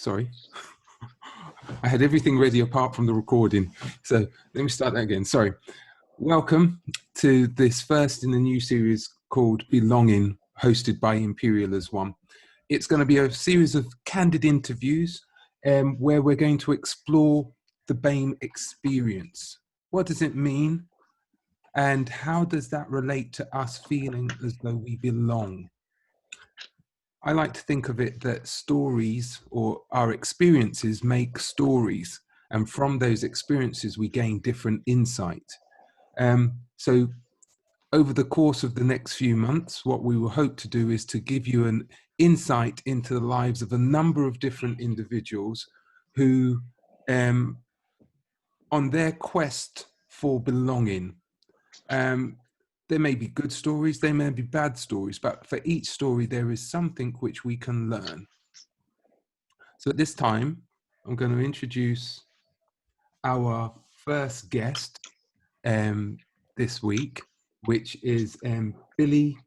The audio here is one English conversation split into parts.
Sorry. I had everything ready apart from the recording. So let me start that again. Sorry. Welcome to this first in the new series called Belonging, hosted by Imperial as one. It's going to be a series of candid interviews where we're going to explore the BAME experience. What does it mean? And how does that relate to us feeling as though we belong? I like to think of it that stories or our experiences make stories, and from those experiences we gain different insight. So over the course of the next few months, what we will hope to do is to give you an insight into the lives of a number of different individuals who, on their quest for belonging, there may be good stories, there may be bad stories, but for each story, there is something which we can learn. So at this time, I'm going to introduce our first guest this week, which is Billy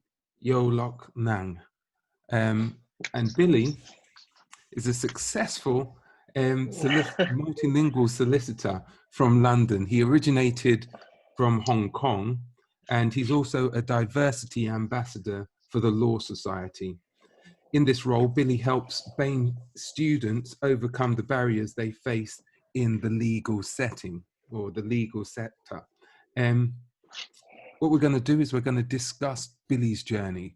Yolok Nang. And Billy is a successful multilingual solicitor from London. He originated from Hong Kong, and he's also a diversity ambassador for the Law Society. In this role, Billy helps BAME students overcome the barriers they face in the legal setting or the legal sector. What we're going to do is we're going to discuss Billy's journey,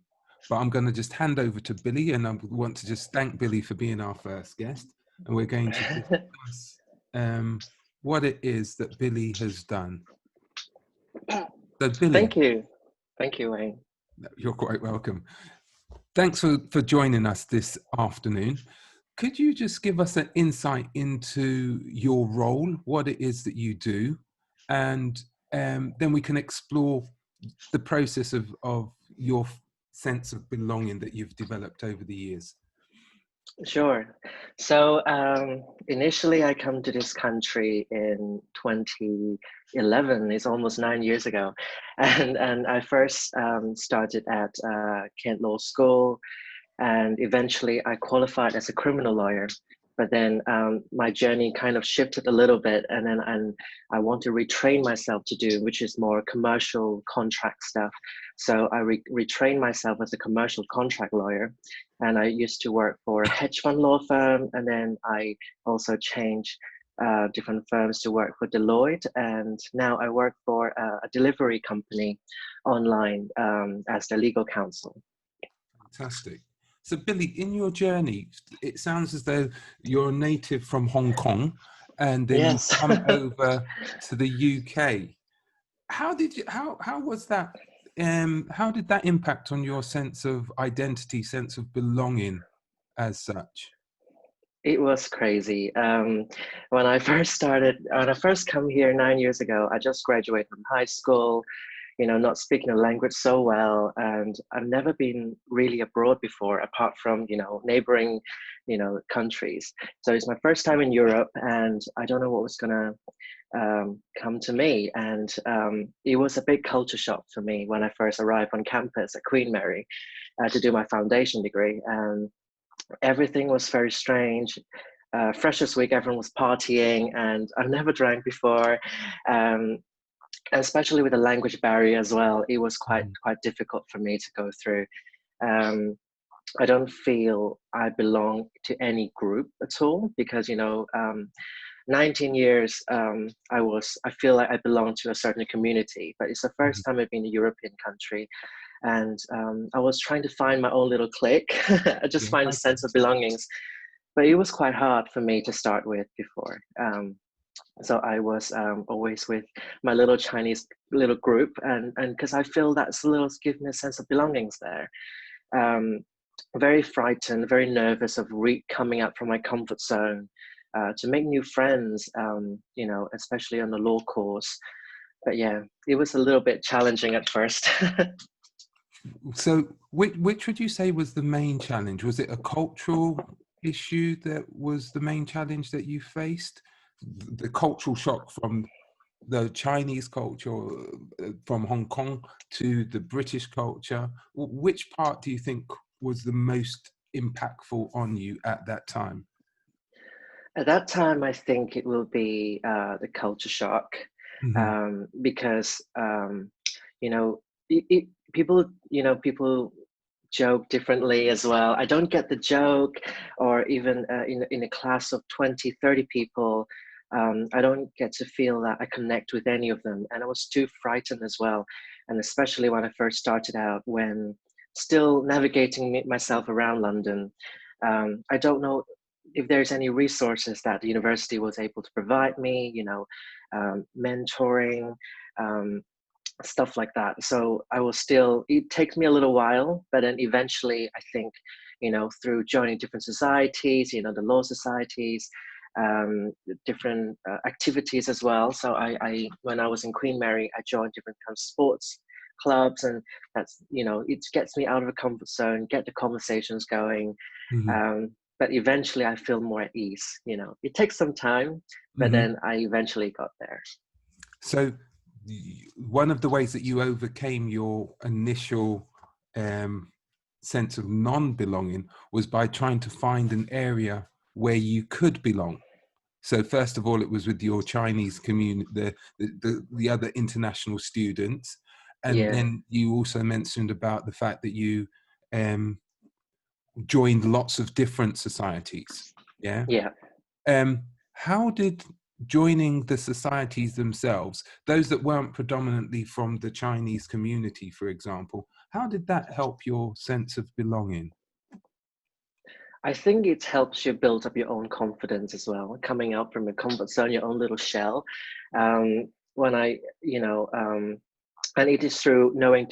but I'm going to just hand over to Billy, and I want to just thank Billy for being our first guest, and we're going to discuss what it is that Billy has done. So Billy. Thank you, Wayne. You're quite welcome. Thanks for joining us this afternoon. Could you just give us an insight into your role, what it is that you do, and then we can explore the process of your sense of belonging that you've developed over the years? Sure. So initially I come to this country in 2011. It's almost 9 years ago. And I first started at Kent Law School, and eventually I qualified as a criminal lawyer. But then my journey kind of shifted a little bit, and then I want to retrain myself to do, which is more commercial contract stuff. So I retrained myself as a commercial contract lawyer, and I used to work for a hedge fund law firm, and then I also changed different firms to work for Deloitte, and now I work for a delivery company online as the legal counsel. Fantastic. So Billy, in your journey, it sounds as though you're a native from Hong Kong, and then Yes. you come over to the UK. How was that? How did that impact on your sense of identity, sense of belonging, as such? It was crazy. When I first come here 9 years ago, I just graduated from high school. Not speaking the language so well, and I've never been really abroad before, apart from neighboring countries. So it's my first time in Europe, and I don't know what was gonna come to me. And it was a big culture shock for me when I first arrived on campus at Queen Mary to do my foundation degree. Everything was very strange. Freshers Week, everyone was partying, and I've never drank before. Especially with the language barrier as well, it was quite difficult for me to go through. I don't feel I belong to any group at all, because 19 years I feel like I belong to a certain community, but it's the first time I've been in a European country, and I was trying to find my own little clique. I just find a sense of belongings, but it was quite hard for me to start with before. So I was always with my little Chinese little group, and because I feel that's a little give me a sense of belongings there. Very frightened, very nervous of coming out from my comfort zone to make new friends, especially on the law course. But yeah, it was a little bit challenging at first. So which would you say was the main challenge? Was it a cultural issue that was the main challenge that you faced? The cultural shock from the Chinese culture, from Hong Kong to the British culture? Which part do you think was the most impactful on you at that time? At that time, I think it will be the culture shock, Hmm. because you know, people, people joke differently as well. I don't get the joke, or even in a class of 20, 30 people, I don't get to feel that I connect with any of them. And I was too frightened as well. And especially when I first started out, when still navigating myself around London, I don't know if there's any resources that the university was able to provide me, mentoring, um, stuff like that. So I was still, it takes me a little while, but then eventually I think, through joining different societies, the law societies, different activities as well. So when I was in Queen Mary, I joined different kind of sports clubs, and that's, it gets me out of a comfort zone, get the conversations going. Hmm. But eventually I feel more at ease. It takes some time, but Hmm. then I eventually got there. So one of the ways that you overcame your initial sense of non-belonging was by trying to find an area where you could belong. So first of all, it was with your Chinese community, the other international students, and Yeah, then you also mentioned about the fact that you um, joined lots of different societies. Yeah. yeah. Um, how did joining the societies themselves, those that weren't predominantly from the Chinese community, for example, how did that help your sense of belonging? I think it helps you build up your own confidence as well, coming out from your comfort zone, your own little shell. When I, and it is through knowing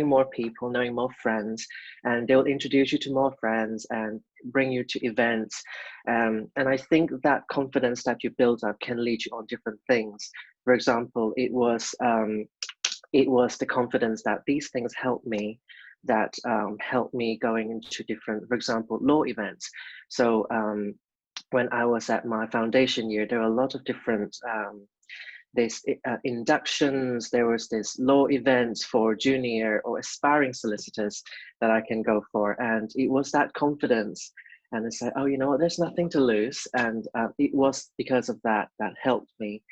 more people, knowing more friends, and they'll introduce you to more friends and bring you to events. And I think that confidence that you build up can lead you on different things. For example, it was the confidence that these things help me, that helped me going into different, for example, law events. So when I was at my foundation year, there were a lot of different this inductions. There was this law events for junior or aspiring solicitors that I can go for, and it was that confidence. And I said, oh, you know what, there's nothing to lose. And it was because of that that helped me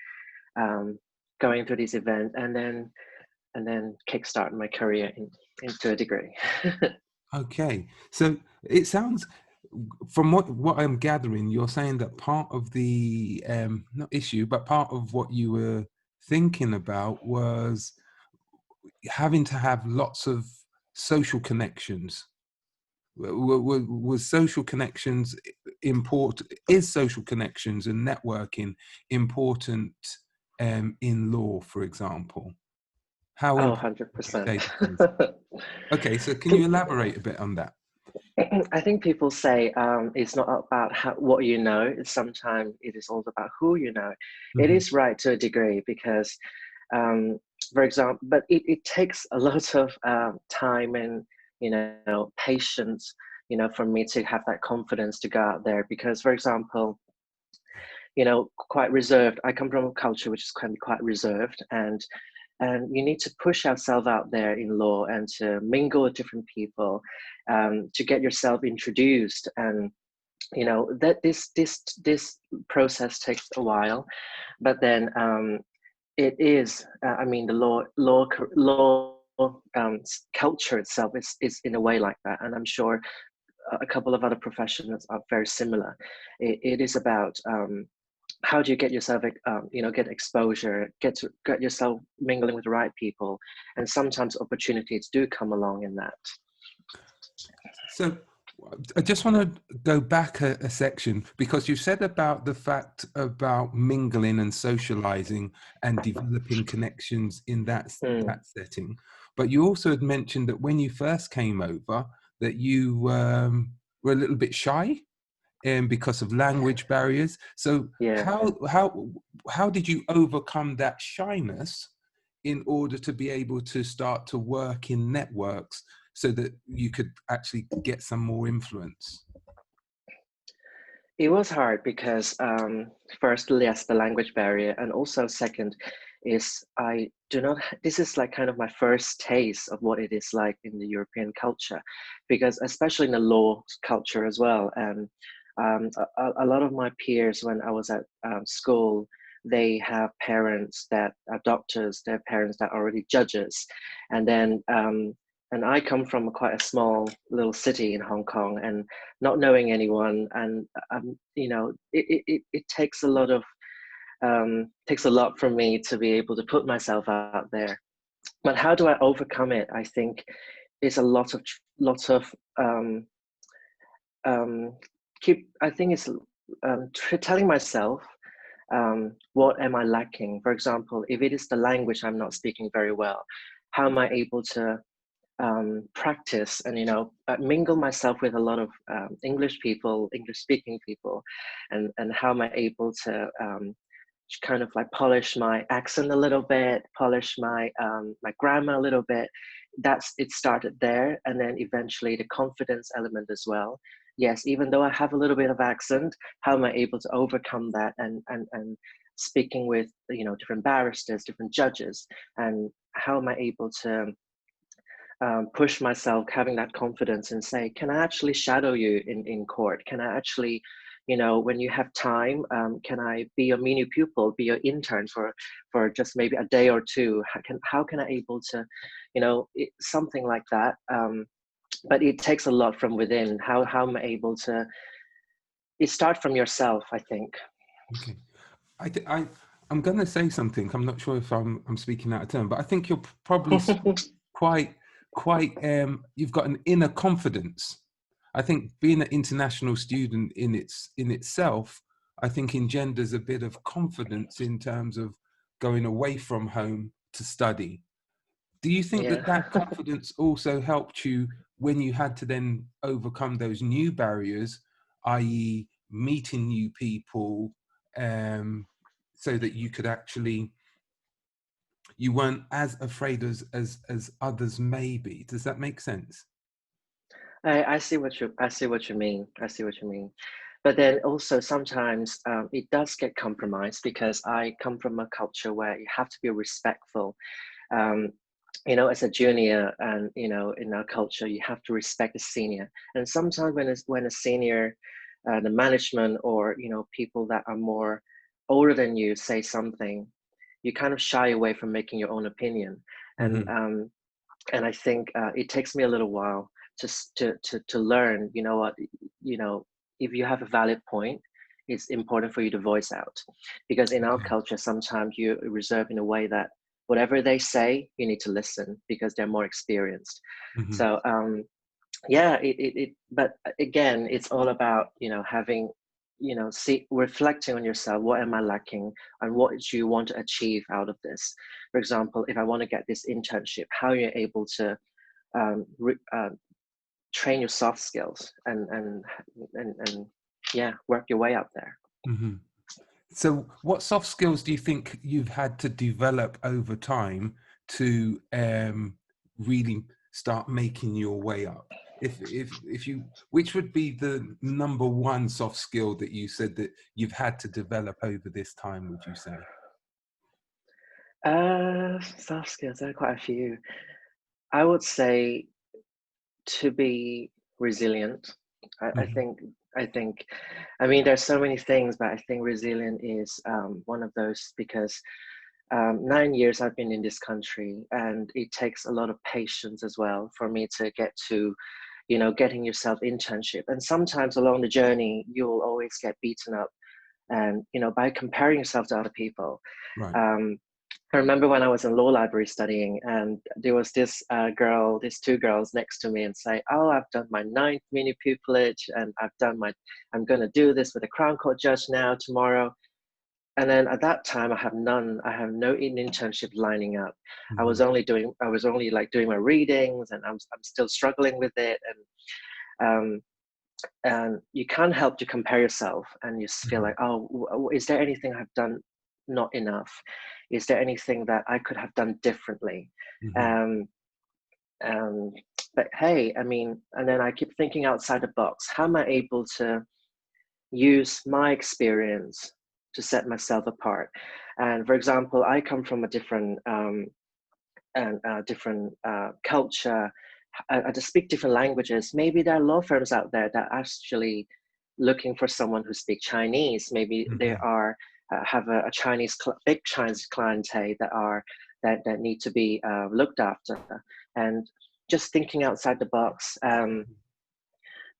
going through this event, and then kickstart my career into a degree. Okay, so it sounds, from what I'm gathering, you're saying that part of the not issue, but part of what you were thinking about was having to have lots of social connections. Was social connections important? Is social connections and networking important in law, for example? How Oh, important would you 100%. say that is? Okay, so can you elaborate a bit on that? I think people say it's not about what you know. It's sometimes it is also about who you know. It Hmm. is right to a degree because, um, for example, but it takes a lot of time and patience, for me to have that confidence to go out there. Because, for example, quite reserved. I come from a culture which is quite reserved, and you need to push yourself out there in law and to mingle with different people, to get yourself introduced. And that this process takes a while, but then it is. I mean, the law culture itself is in a way like that, and I'm sure a couple of other professions are very similar. It is about how do you get yourself get exposure, get yourself mingling with the right people, and sometimes opportunities do come along in that. So I just want to go back a section, because you said about the fact about mingling and socializing and developing connections in Mm, that setting, but you also had mentioned that when you first came over, that you were a little bit shy because of language barriers. So yeah. how did you overcome that shyness in order to be able to start to work in networks so that you could actually get some more influence? It was hard because firstly, yes, the language barrier, and also second is I do not. This is like kind of my first taste of what it is like in the European culture, because especially in the law culture as well. A lot of my peers, when I was at school, they have parents that are doctors, their parents that are already judges. And then, and I come from quite a small little city in Hong Kong, and not knowing anyone. And, you know, it takes a lot of, takes a lot from me to be able to put myself out there. But how do I overcome it? I think it's a lot of um, I think it's telling myself, what am I lacking? For example, if it is the language I'm not speaking very well, how am I able to practice and, you know, mingle myself with a lot of English people, English speaking people, and how am I able to kind of like polish my accent a little bit, polish my grammar a little bit. It started there, and then eventually the confidence element as well. Yes, even though I have a little bit of accent, how am I able to overcome that, and speaking with, you know, different barristers, different judges, and how am I able to push myself, having that confidence and say, can I actually shadow you in court? Can I actually, you know, when you have time, can I be your mini pupil, be your intern for just maybe a day or two? How can I able to, you know, something like that. But it takes a lot from within. How am I able to, it start from yourself, I think. Okay. I'm going to say something. I'm not sure if I'm speaking out of turn, but I think you're probably quite you've got an inner confidence. I think being an international student in itself, I think engenders a bit of confidence in terms of going away from home to study. Do you think Yeah. that confidence also helped you when you had to then overcome those new barriers, i.e., meeting new people, so that you could actually, you weren't as afraid as others may be? Does that make sense? I see what you mean. I see what you mean. But then also sometimes it does get compromised, because I come from a culture where you have to be respectful. Um, you know, as a junior, and, you know, in our culture, you have to respect the senior. And sometimes when a senior, the management, or, you know, people that are more older than you say something, you kind of shy away from making your own opinion. And Mm-hmm. and I think it takes me a little while to learn. You know what? You know, if you have a valid point, it's important for you to voice out, because in our Okay. culture, sometimes you reserve in a way that whatever they say, you need to listen because they're more experienced. Mm-hmm. So yeah, but again, it's all about, you know, having, you know, reflecting on yourself. What am I lacking, and what do you want to achieve out of this? For example, if I want to get this internship, how are you able to um, re, train your soft skills, and yeah, work your way up there. Mm-hmm. So, what soft skills do you think you've had to develop over time to really start making your way up? If you, which would be the number one soft skill that you said that you've had to develop over this time? Would you say? Soft skills, there are quite a few. I would say to be resilient. I Mm-hmm. think, I think, I mean, there's so many things, but I think resilient is one of those, because 9 years I've been in this country, and it takes a lot of patience as well for me to get to, you know, getting yourself internship. And sometimes along the journey, you will always get beaten up, and, you know, by comparing yourself to other people. Right. Um, I remember when I was in law library studying, and there was this girl, these two girls next to me, and say, "Oh, I've done my ninth mini pupillage, and I'm going to do this with a Crown Court judge now tomorrow." And then at that time, I have none. I have no internship lining up. Mm-hmm. I was only like doing my readings, and I'm still struggling with it. Um, and you can't help to compare yourself, and you feel Mm-hmm. like, oh, is there anything I've done not enough? Is there anything that I could have done differently? Mm-hmm. um, um, but hey, I mean, and then I keep thinking outside the box. How am I able to use my experience to set myself apart? And for example, I come from a different culture. I just speak different languages. Maybe there are law firms out there that actually looking for someone who speaks Chinese. Maybe they are have a Chinese big Chinese clientele that need to be looked after, and just thinking outside the box.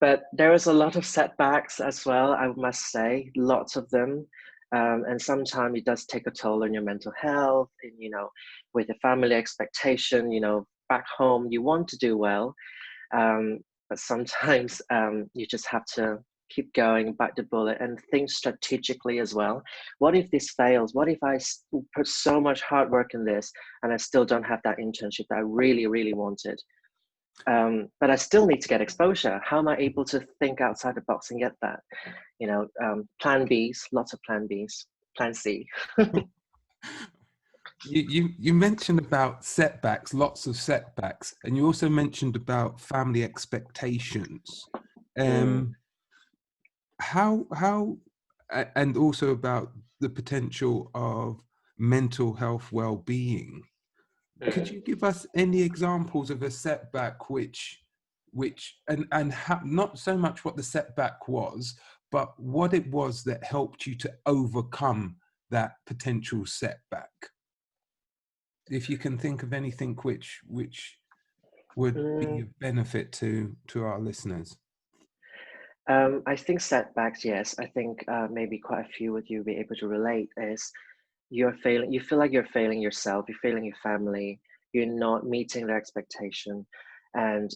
But there was a lot of setbacks as well, I must say, lots of them. And sometimes it does take a toll on your mental health, and, with the family expectation, back home, you want to do well. But sometimes you just have to keep going, bite the bullet, and think strategically as well. What if this fails? What if I put so much hard work in this and I still don't have that internship that I really, really wanted? But I still need to get exposure. How am I able to think outside the box and get that? Plan Bs, lots of plan Bs, plan C. You mentioned about setbacks, lots of setbacks, and you also mentioned about family expectations. How and also about the potential of mental health well-being. Could you give us any examples of a setback which and how, not so much what the setback was, but what it was that helped you to overcome that potential setback? If you can think of anything which would be of benefit to our listeners. I think setbacks, yes. I think maybe quite a few of you will be able to relate is you're failing, you feel like you're failing yourself, you're failing your family, you're not meeting their expectation, and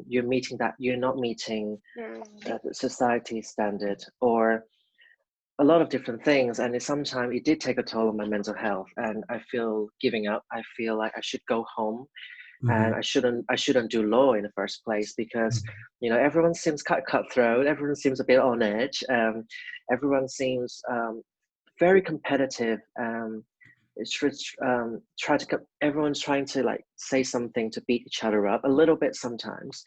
you're not meeting the society standard, or a lot of different things. And sometimes it did take a toll on my mental health, and I feel giving up. I feel like I should go home, and I shouldn't do law in the first place, because everyone seems cutthroat, everyone seems a bit on edge, everyone seems very competitive. Everyone's trying to like say something to beat each other up a little bit sometimes.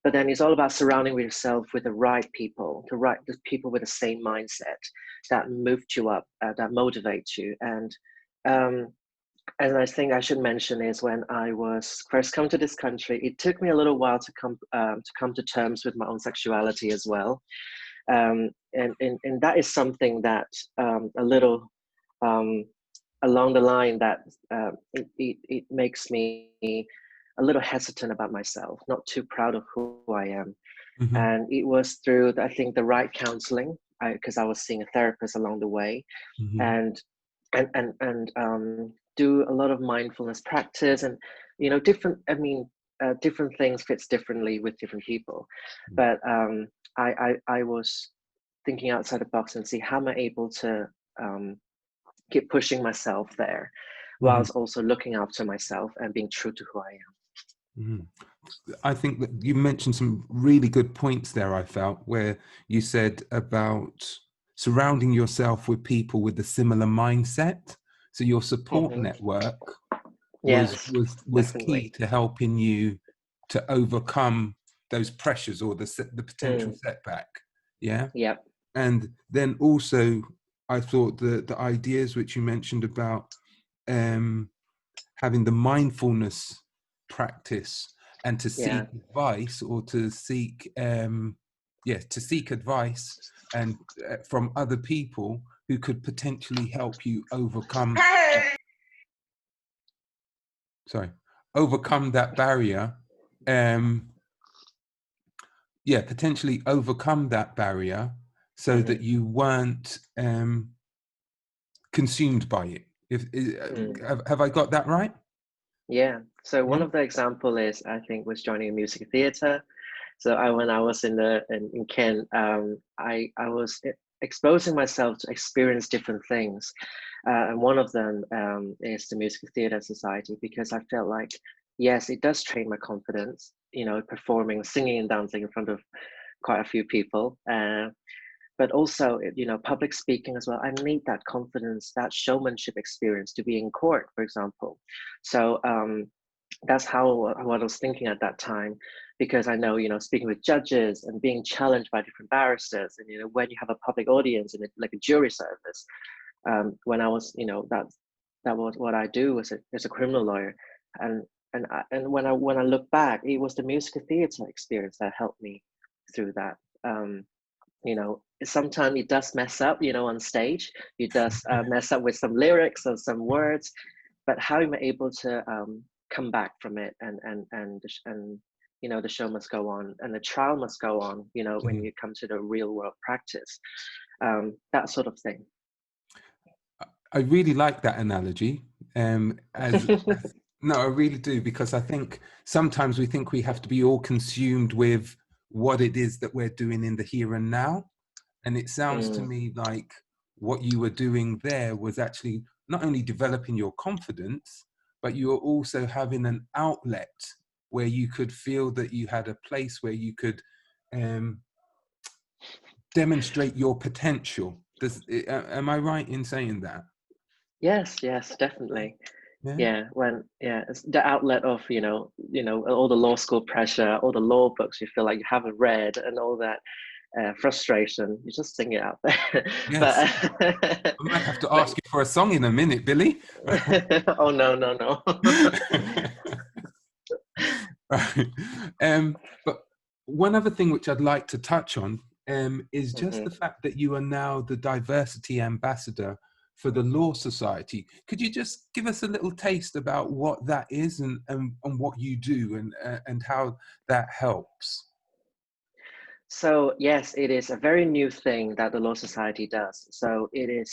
But then it's all about surrounding yourself with the right people, the people with the same mindset that moved you up, that motivate you. And I think I should mention is when I was first come to this country, it took me a little while to come to terms with my own sexuality as well. And that is something that a little along the line that it makes me a little hesitant about myself, not too proud of who I am. And it was through, I think, the right counseling, because I was seeing a therapist along the way, and do a lot of mindfulness practice, and different things fits differently with different people. But I was thinking outside the box and see how am I able to keep pushing myself there, whilst also looking after myself and being true to who I am. I think that you mentioned some really good points there, I felt, where you said about surrounding yourself with people with a similar mindset. So your support network was key to helping you to overcome those pressures or the potential setback. Yeah. Yep. And then also, I thought the ideas which you mentioned about having the mindfulness practice and to seek advice, or to seek seek advice and from other people who could potentially help you overcome that barrier. Potentially overcome that barrier so that you weren't consumed by it. Have I got that right? Yeah. So one of the example is, I think, was joining a music theater. So when I was in Kent, I was exposing myself to experience different things, and one of them is the Music Theatre Society, because I felt like, yes, it does train my confidence, performing, singing and dancing in front of quite a few people, but also, public speaking as well. I need that confidence, that showmanship experience to be in court, for example. So that's what I was thinking at that time, because I know, speaking with judges and being challenged by different barristers, and when you have a public audience and like a jury service, when I was, that was what I do as a criminal lawyer, and when I look back, it was the musical theatre experience that helped me through that. you know, sometimes it does mess up, you know, on stage. It does mess up with some lyrics or some words, but how am I able to come back from it, and you know, the show must go on and the trial must go on, you know, when Mhm. you come to the real world practice, that sort of thing. I really like that analogy. As no, I really do, because I think sometimes we think we have to be all consumed with what it is that we're doing in the here and now. And it sounds to Mm. me like what you were doing there was actually not only developing your confidence, but you were also having an outlet where you could feel that you had a place where you could um, demonstrate your potential. Am I right in saying that? Yes, yes, definitely. Yeah. Yeah, when yeah, it's the outlet of, you know, all the law school pressure, all the law books you feel like you haven't read, and all that frustration. You just sing it out there. Yes. But I might have to but ask you for a song in a minute, Billy. oh no, no, no. Right. But one other thing which I'd like to touch on is just Hmm. the fact that you are now the diversity ambassador for the Law Society. Could you just give us a little taste about what that is, and what you do, and how that helps? So yes, it is a very new thing that the Law Society does. So it is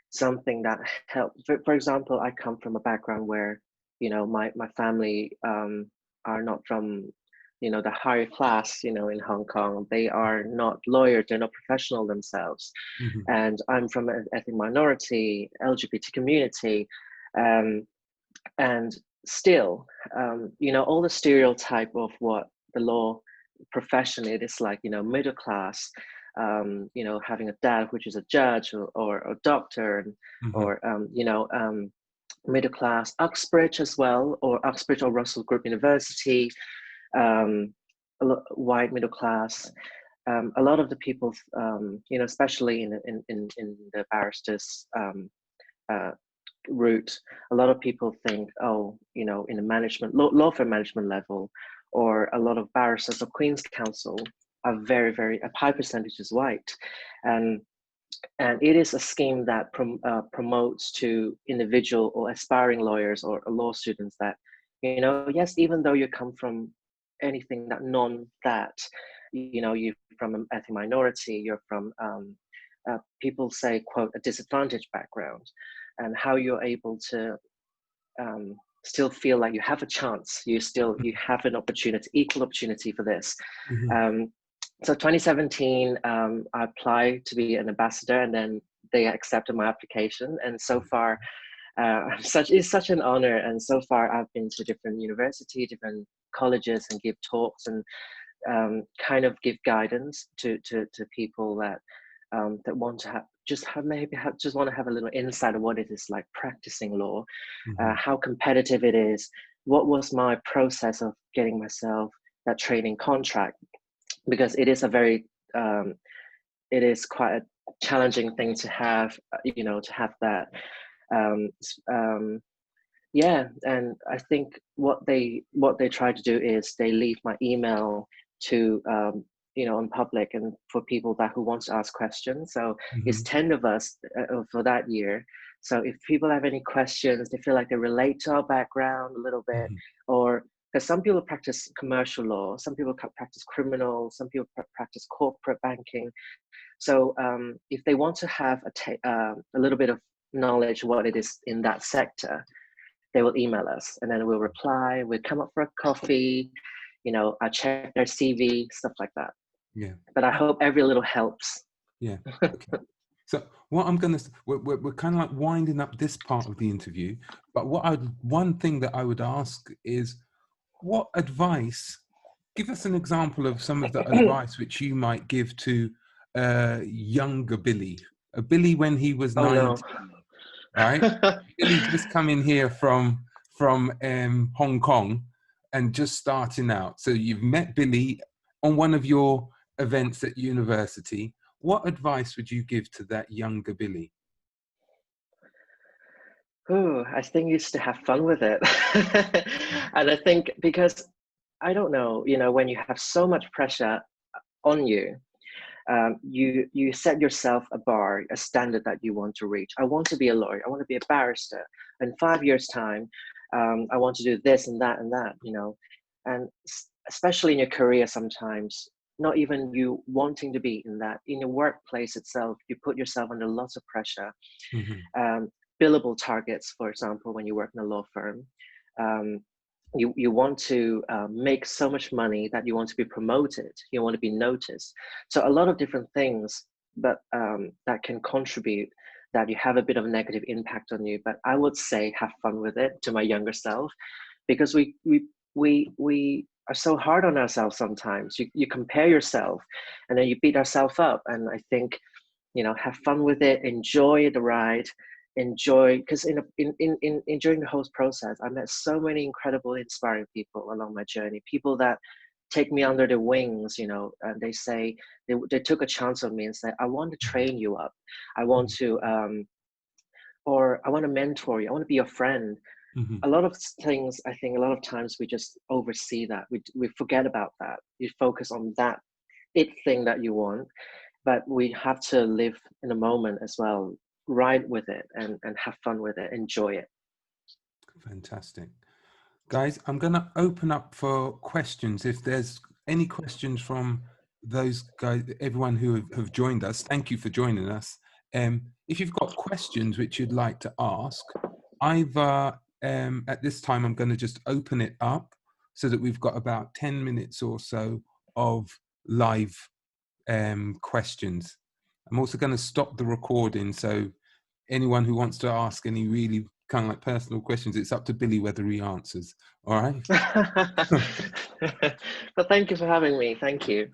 something that helps. For example, I come from a background where, you know, my family are not from, you know, the higher class, you know, in Hong Kong. They are not lawyers, they're not professional themselves. Mhm, And I'm from an ethnic minority, LGBT community. Um, and still, you know, all the stereotype of what the law profession it is, like, you know, middle class, you know, having a dad which is a judge, or a doctor, mhm, or you know, middle class Uxbridge as well, or Uxbridge or Russell Group University, um, white middle class. A lot of the people, you know, especially in the barristers uh, route, a lot of people think, oh, you know, in the management, law firm management level, or a lot of barristers of Queen's Counsel are very, a high percentage is white. And and it is a scheme that promotes to individual or aspiring lawyers, or law students, that, you know, yes, even though you come from anything that non that, you know, you're from an ethnic minority, you're from people say, quote, a disadvantaged background, and how you're able to still feel like you have a chance, you have an opportunity, equal opportunity for this. mhm, um, so 2017, I applied to be an ambassador, and then they accepted my application. And so far, it's such an honor. And so far, I've been to different universities, different colleges, and give talks, and kind of give guidance to people that that want to just want to have a little insight of what it is like practicing law, mhm, how competitive it is, what was my process of getting myself that training contract, because it is a very it is quite a challenging thing to have, you know, to have that. Um, yeah, and I think what they try to do is they leave my email to, you know, on public, and for people that who wants to ask questions. So it's mhm, 10 of us for that year. So if people have any questions, they feel like they relate to our background a little bit, mhm, or because some people practice commercial law, some people practice criminal, some people practice corporate banking. So if they want to have a little bit of knowledge what it is in that sector, they will email us, and then we'll reply. We'll come up for a coffee. You know, I check their CV, stuff like that. yeah. But I hope every little helps. Yeah. Okay. So what I'm gonna, we're kind of like winding up this part of the interview, but one thing that I would ask is, what advice? Give us an example of some of the advice which you might give to younger Billy, a Billy when he was Oh no. 19, right? Billy just coming here from Hong Kong and just starting out. So you've met Billy on one of your events at university. What advice would you give to that younger Billy? Ooh, I think you to have fun with it. And I think, because I don't know, you know, when you have so much pressure on you, You set yourself a bar, a standard that you want to reach. I want to be a lawyer. I want to be a barrister. In 5 years' time, I want to do this and that and that. You know, and especially in your career, sometimes not even you wanting to be in that in the workplace itself, you put yourself under lots of pressure. Billable targets, for example, when you work in a law firm. You want to make so much money that you want to be promoted, you want to be noticed. So a lot of different things that that can contribute, that you have a bit of a negative impact on you. But I would say have fun with it, to my younger self, because we are so hard on ourselves sometimes. You compare yourself and then you beat ourselves up. And I think, you know, have fun with it, enjoy the ride, enjoy, because in during the whole process, I met so many incredible, inspiring people along my journey, people that take me under their wings, you know, and they say, they took a chance on me and say, I want to train you up. I want to, or I want to mentor you. I want to be your friend. A lot of things, I think a lot of times we just oversee that. We forget about that. You focus on that thing that you want, but we have to live in the moment as well, ride with it and have fun with it, enjoy it. Fantastic. Guys, I'm going to open up for questions. If there's any questions from those guys, everyone who have joined us, thank you for joining us. If you've got questions which you'd like to ask, either at this time, I'm going to just open it up so that we've got about 10 minutes or so of live questions. I'm also going to stop the recording, so anyone who wants to ask any really kind of like personal questions, it's up to Billy whether he answers. All right. But thank you for having me. Thank you.